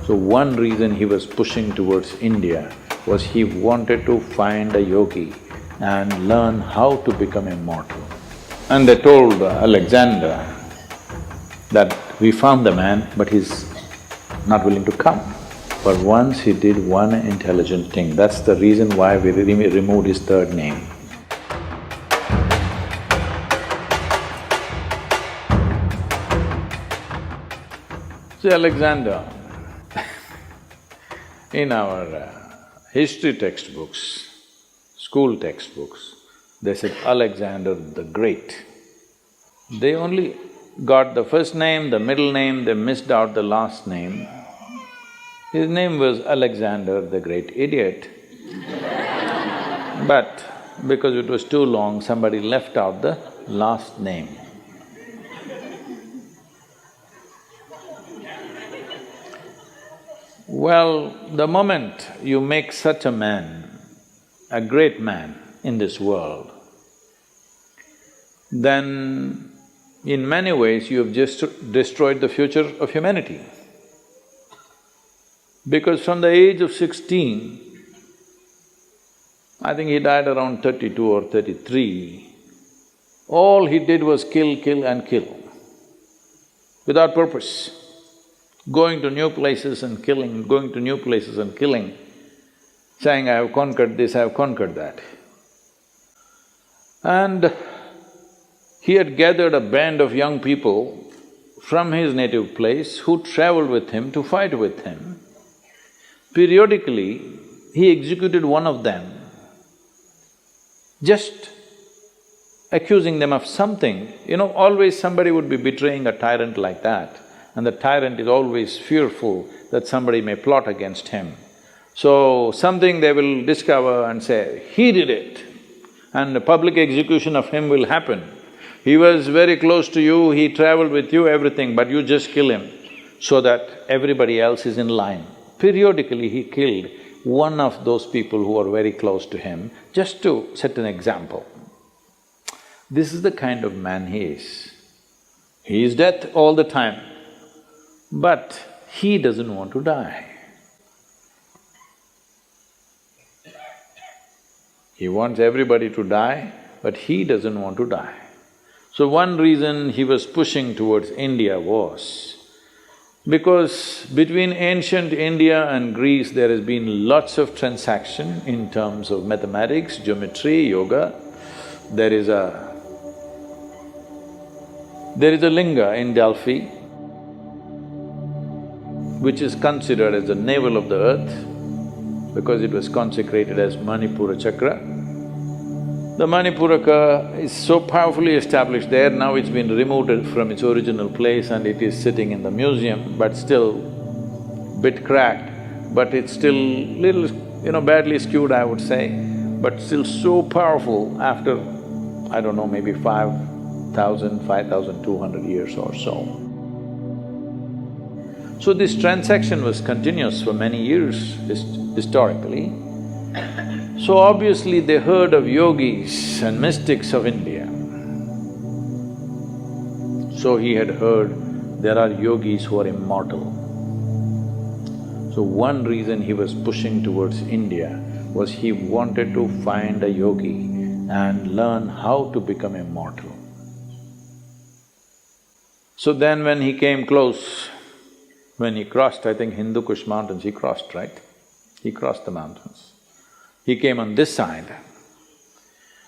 So one reason he was pushing towards India was he wanted to find a yogi and learn how to become immortal. And they told Alexander that we found the man, but he's not willing to come. But once he did one intelligent thing, that's the reason why we removed his third name. See, Alexander, in our history textbooks, school textbooks, they said Alexander the Great. They only got the first name, the middle name, they missed out the last name. His name was Alexander the Great Idiot. But because it was too long, somebody left out the last name. Well, the moment you make such a man, a great man in this world, then in many ways you have just destroyed the future of humanity. Because from the age of 16, I think he died around 32 or 33, all he did was kill, kill and kill, without purpose. Going to new places and killing, going to new places and killing, saying, I have conquered this, I have conquered that. And he had gathered a band of young people from his native place who traveled with him to fight with him. Periodically, he executed one of them, just accusing them of something. You know, always somebody would be betraying a tyrant like that, and the tyrant is always fearful that somebody may plot against him. So, something they will discover and say, he did it, and the public execution of him will happen. He was very close to you, he traveled with you, everything, but you just kill him so that everybody else is in line. Periodically, he killed one of those people who are very close to him, just to set an example. This is the kind of man he is. He is death all the time, but he doesn't want to die. He wants everybody to die, but he doesn't want to die. So one reason he was pushing towards India was because between ancient India and Greece there has been lots of transaction in terms of mathematics, geometry, yoga. There is a linga in Delphi which is considered as the navel of the earth because it was consecrated as Manipura chakra. The Manipuraka is so powerfully established there, now it's been removed from its original place and it is sitting in the museum, but still bit cracked, but it's still little, badly skewed, I would say, but still so powerful after, I don't know, maybe 5,000, 5,200 years or so. So this transaction was continuous for many years historically. So obviously they heard of yogis and mystics of India. So he had heard there are yogis who are immortal. So one reason he was pushing towards India was he wanted to find a yogi and learn how to become immortal. So then when he came close, when he crossed, I think Hindu Kush mountains, he crossed, right? He crossed the mountains. He came on this side,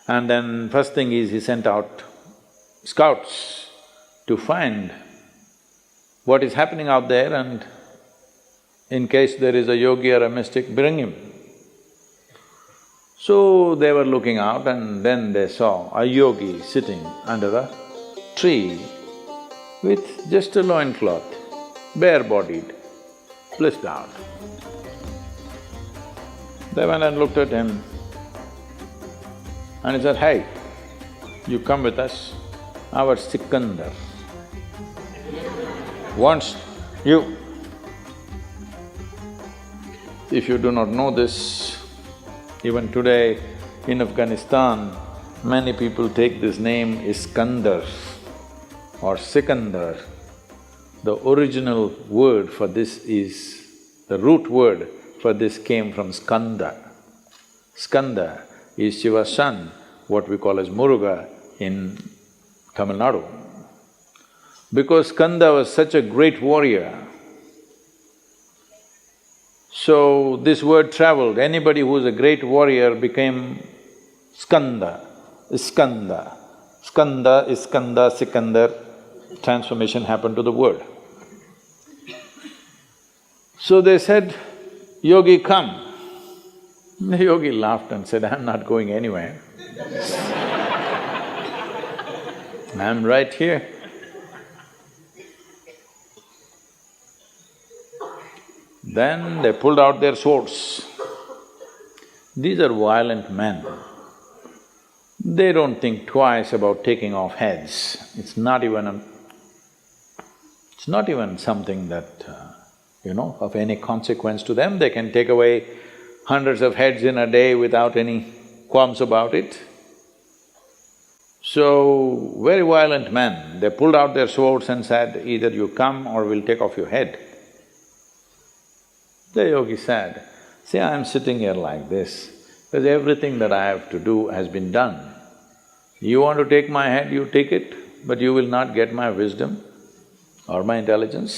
and then first thing is he sent out scouts to find what is happening out there and in case there is a yogi or a mystic, bring him. So they were looking out and then they saw a yogi sitting under a tree with just a loincloth, bare-bodied, blissed out. They went and looked at him and he said, hey, you come with us, our Sikandar wants you. If you do not know this, even today in Afghanistan, many people take this name Iskandar or Sikandar. The original word for this is The root word for this came from Skanda. Skanda is Shiva's son, what we call as Muruga in Tamil Nadu. Because Skanda was such a great warrior, so this word traveled. Anybody who was a great warrior became Skanda, Iskanda. Skanda, Iskanda, Sikandar, transformation happened to the word. So they said, "Yogi, come." The yogi laughed and said, "I'm not going anywhere. I'm right here." Then they pulled out their swords. These are violent men. They don't think twice about taking off heads. It's not even something that, of any consequence to them. They can take away hundreds of heads in a day without any qualms about it. So, very violent men, they pulled out their swords and said, "Either you come or we'll take off your head." The yogi said, "See, I'm sitting here like this because everything that I have to do has been done. You want to take my head, you take it, but you will not get my wisdom or my intelligence.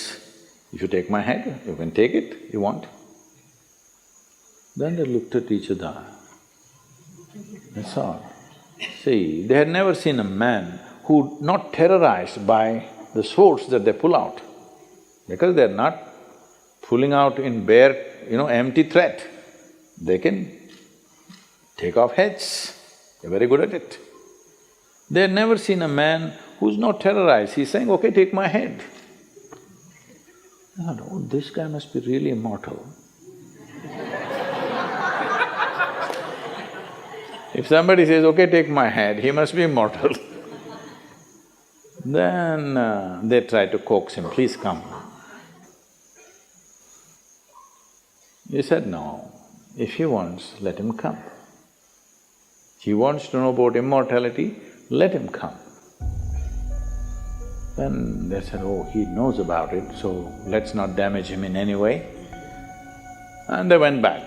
If you take my head, you can take it, you want." Then they looked at each other, that's all. See, they had never seen a man who not terrorized by the swords that they pull out, because they're not pulling out in bare, empty threat. They can take off heads, they're very good at it. They had never seen a man who's not terrorized, he's saying, "Okay, take my head." I thought, "Oh, this guy must be really immortal." If somebody says, "Okay, take my head," he must be immortal. Then they tried to coax him, "Please come." He said, "No, if he wants, let him come. He wants to know about immortality, let him come." Then they said, "Oh, he knows about it, so let's not damage him in any way." And they went back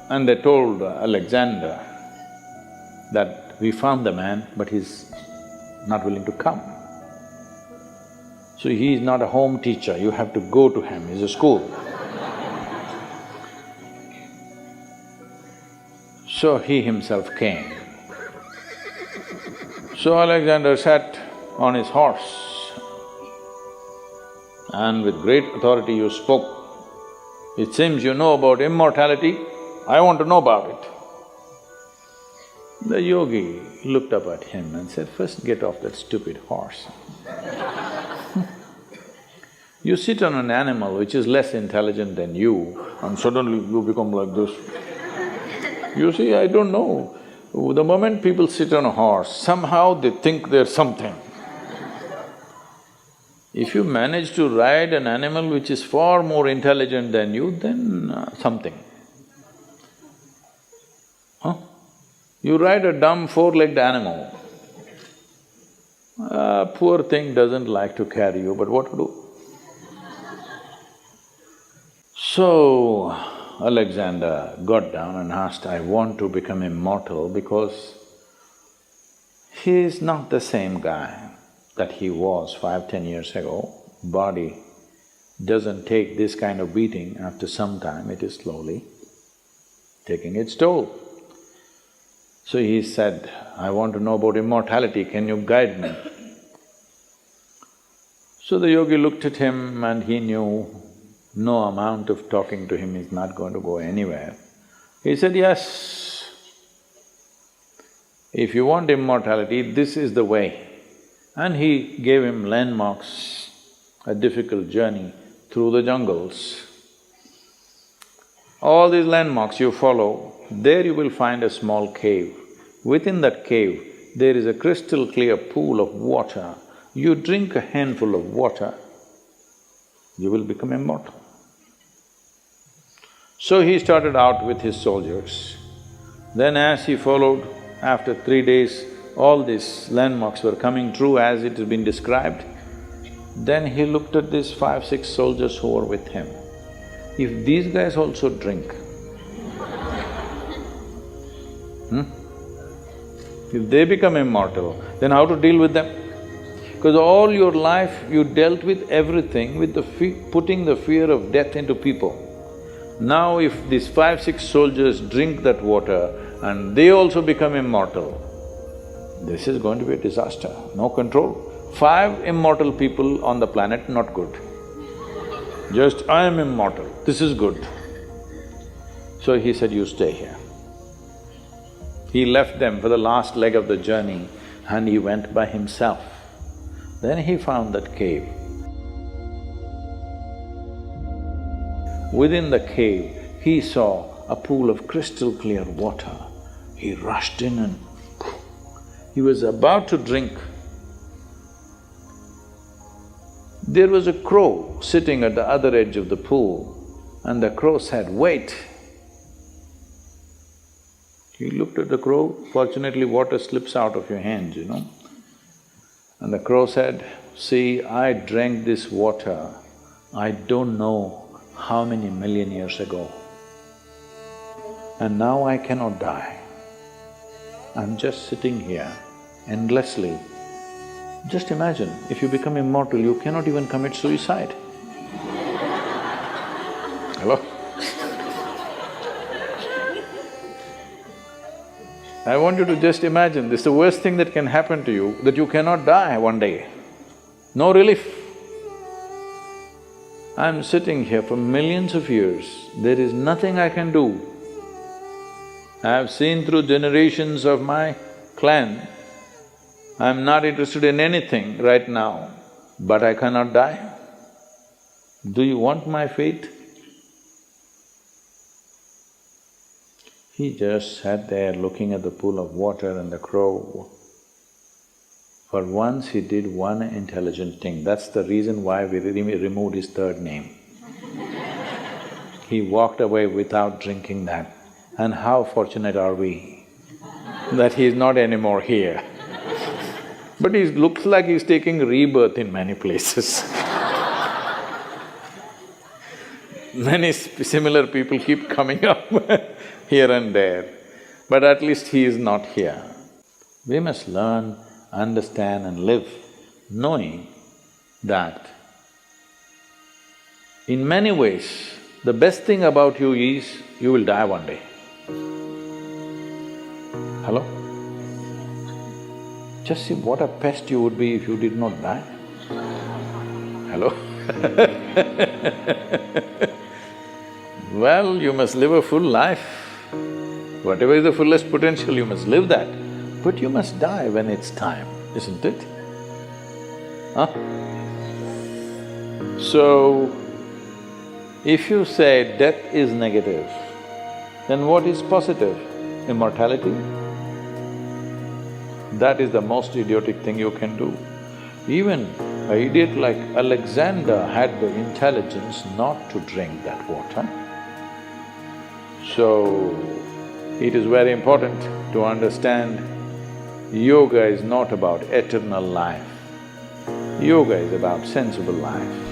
and they told Alexander that we found the man, but he's not willing to come. So he is not a home teacher, you have to go to him, he's a school. So he himself came. So Alexander sat on his horse and with great authority you spoke. "It seems you know about immortality, I want to know about it." The yogi looked up at him and said, "First get off that stupid horse." You sit on an animal which is less intelligent than you and suddenly you become like this. You see, I don't know, the moment people sit on a horse, somehow they think they're something. If you manage to ride an animal which is far more intelligent than you, then something. Huh? You ride a dumb four-legged animal. Poor thing doesn't like to carry you, but what to do? So, Alexander got down and asked, "I want to become immortal because he is not the same guy that he was 5–10 years ago. Body doesn't take this kind of beating after some time, it is slowly taking its toll." So he said, "I want to know about immortality, can you guide me?" So the yogi looked at him and he knew no amount of talking to him is not going to go anywhere. He said, "Yes, if you want immortality, this is the way." And he gave him landmarks, a difficult journey through the jungles. All these landmarks you follow, there you will find a small cave. Within that cave, there is a crystal clear pool of water. You drink a handful of water, you will become immortal. So he started out with his soldiers. Then as he followed, after 3 days, all these landmarks were coming true as it has been described. Then he looked at these 5–6 soldiers who were with him if these guys also drink, if they become immortal, then how to deal with them? Because all your life you dealt with everything with the putting the fear of death into people. Now if these 5-6 soldiers drink that water and they also become immortal, this is going to be a disaster, no control. 5 immortal people on the planet, not good. Just, I am immortal, this is good. So he said, you stay here. He left them for the last leg of the journey and he went by himself. Then he found that cave. Within the cave, he saw a pool of crystal clear water. He rushed in and he was about to drink. There was a crow sitting at the other edge of the pool, and the crow said, wait. He looked at the crow, fortunately water slips out of your hands, you know. And the crow said, see, I drank this water, I don't know how many million years ago. And now I cannot die. I'm just sitting here endlessly. Just imagine, if you become immortal, you cannot even commit suicide. Hello? I want you to just imagine, this is the worst thing that can happen to you, that you cannot die one day. No relief. I'm sitting here for millions of years, there is nothing I can do. I have seen through generations of my clan, I'm not interested in anything right now, but I cannot die. Do you want my fate? He just sat there looking at the pool of water and the crow. For once he did one intelligent thing, that's the reason why we removed his third name. He walked away without drinking that. And how fortunate are we that he is not anymore here. But he looks like he's taking rebirth in many places. Many similar people keep coming up here and there, but at least he is not here. We must learn, understand and live knowing that in many ways, the best thing about you is you will die one day. Hello? Just see what a pest you would be if you did not die. Hello? Well, you must live a full life. Whatever is the fullest potential, you must live that. But you must die when it's time, isn't it? Huh? So, if you say death is negative, then what is positive? Immortality? That is the most idiotic thing you can do. Even an idiot like Alexander had the intelligence not to drink that water. So, it is very important to understand yoga is not about eternal life. Yoga is about sensible life.